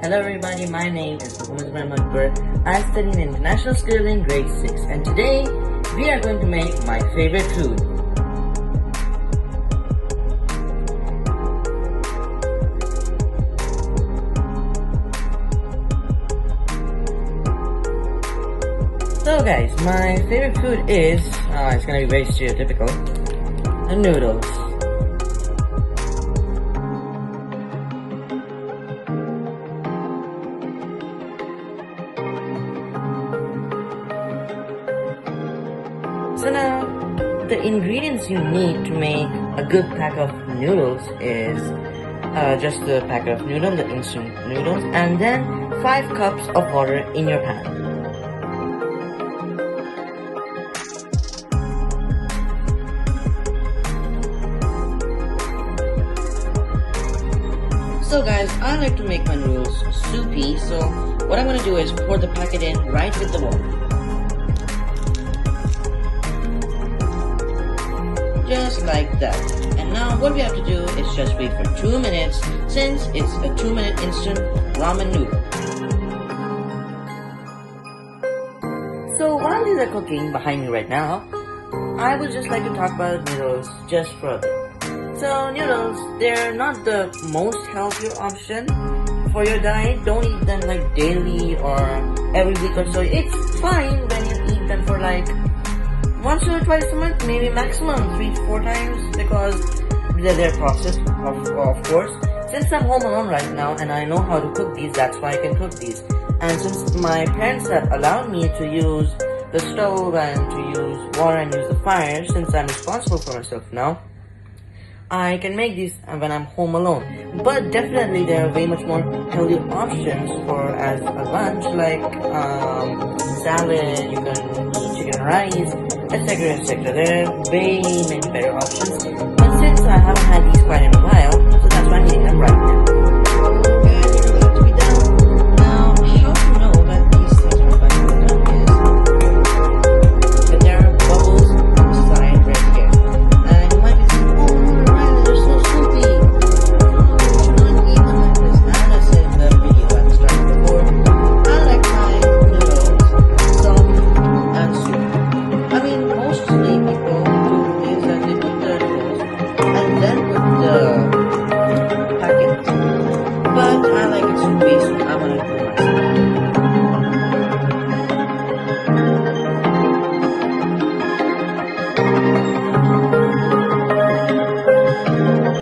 Hello everybody, my name is Ibrahim Akber. I study in International School in grade 6 and today we are going to make my favorite food. So guys, my favorite food is, it's gonna be very stereotypical, the noodles. So now, the ingredients you need to make a good pack of noodles is just a pack of noodles, the instant noodles, and then 5 cups of water in your pan. So guys, I like to make my noodles soupy, so what I'm going to do is pour the packet in right with the water. Just like that. And now what we have to do is just wait for 2 minutes since it's a 2-minute instant ramen noodle. So while these are cooking behind me right now, I would just like to talk about noodles just for a bit. So noodles, they're not the most healthier option for your diet. Don't eat them like daily or every week or so. It's fine when you eat them for like once or twice a month, maybe maximum 3 to 4 times, because they're processed, of course. Since I'm home alone right now and I know how to cook these, that's why I can cook these. And since my parents have allowed me to use the stove and to use water and use the fire, since I'm responsible for myself now, I can make these when I'm home alone. But definitely there are way much more healthy options for as a lunch, like salad, you can eat chicken and rice, etc, etc. There are way many better options. But since I haven't had these quite in a while, so that's why I'm eating them right now. Guys, you're about to be done. Now, how to know that these things are about to be done is that there are bubbles inside right here. And you might be thinking, oh no, Ryan, they're so soupy. You should not eat them like this. As I said in the video at the start before, I like my noodles soft and soupy. I mean, mostly people do is that they put their noodles and then put the packet. But I like it soupy, so I'm gonna do it myself.